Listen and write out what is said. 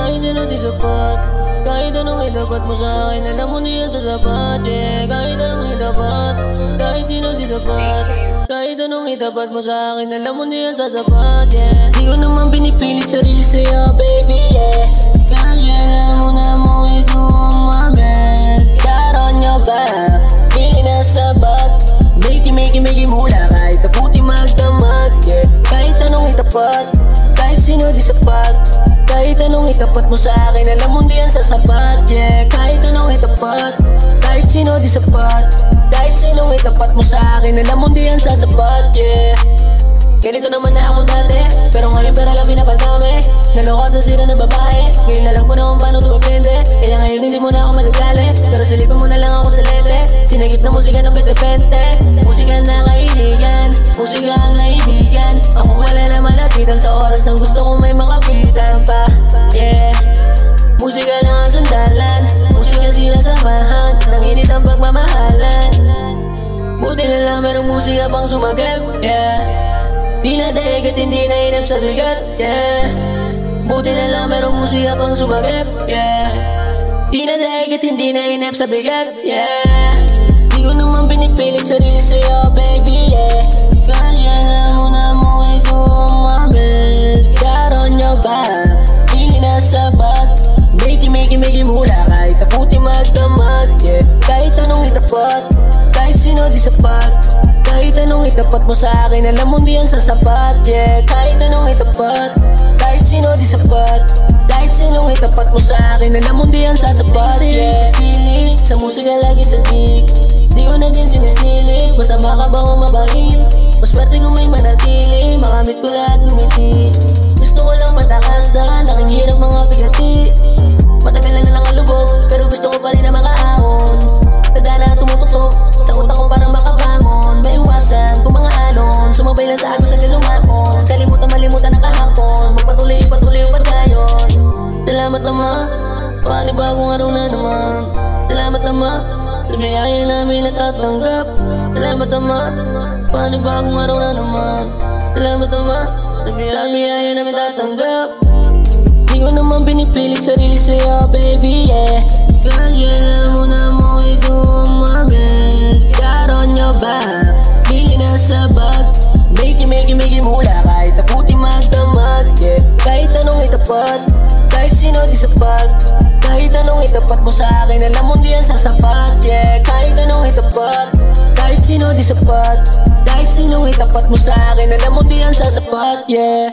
Kahit ano di sapat, kahit anong ilapat mo sa akin, alam mo di yan sasapat, yeah. Kahit anong ilapat, kahit sino di sapat, kahit anong itapat mo sa akin, alam mo di yan sasapat, yeah. Di ko naman pinipilit sarili sa'yo, baby, yeah. Kasi alam mo na mo is who my best. Got on your back, feeling na sabat. Make mula kahit taputi magdamag, yeah. Kahit anong itapat, kahit sino di sapat, kahit anong itapat mo sa akin, alam mo di yan sasapat, yeah. Kahit anong itapat, kahit sino di sapat, kahit sinong itapat mo sa akin, alam mo di yan sasapat, yeah. Ganito naman na ako dati, pero ngayon pera lang pinapagdami. Naloko at nasira na babae, ngayon alam ko na kung paano tumapende. Kaya ngayon hindi mo na ako madadali, pero silipin mo na lang ako sa lente. Sinagip na musika ng betepente, musika na kailigan, musika ang naibigan. Ako wala na malapitan sa oras ng gusto kong may makapitan pa, yeah. Musika lang ang sandalan, musika sinasamahan ng init ang pagmamahalan. Buti na lang merong musika pang sumagip, yeah. Di na daig at hindi na inap sa bigat, yeah. Buti na lang merong musika pang sumagip, yeah. Di na daig at hindi na inap sa bigat, yeah. Di ko naman pinipilit sarili sa'yo, baby, yeah. Kasi alam mo na mo is who my best. Got on your back, feeling na sabat. Make mula kahit taputi magdamag, yeah. Kahit anong itapat, kahit sino di sapat, kahit anong itapat mo sa akin, alam mo di yan sasapat, yeah. Kahit anong itapat, kahit sino di sapat, kahit sinong itapat mo sa akin, alam mo di yan sasapat, yeah. Pilit sa musika lagi sa beat, di ko na din sinisilip, basta makabaw o mabait. Maswerte kung may manatili, makamit ko lahat ngumiti. Gusto ko lang matakasan, aking hirap mga bigati. Matagal na nakalubog, pero gusto ko pa rin na makaahon. Tadala tumututok, sa utak ko parang makabangon. May iwasan kung mga alon, sumabay lang sa agos at lumakon. Malimutan ang kahapon, magpatuloy upat ngayon. Salamat naman, panibagong araw na naman. Salamat naman, sa biyaya namin natatanggap. Salamat naman, panibagong araw na naman. Salamat naman, sa biyaya namin natatanggap. Di ko naman pinipilit sarili sa'yo, baby, yeah. Kasi alam mo na mo is who my best. Got on your back, feeling na sabat. Make mula kahit taputi magdamag, yeah. Kahit anong itapat, kahit sino di sapat, kahit anong itapat mo sa akin, alam mo di yan sasapat, yeah. Kahit anong itapat, kahit sino di sapat, kahit sinong itapat mo sa akin, alam mo di yan sasapat, yeah.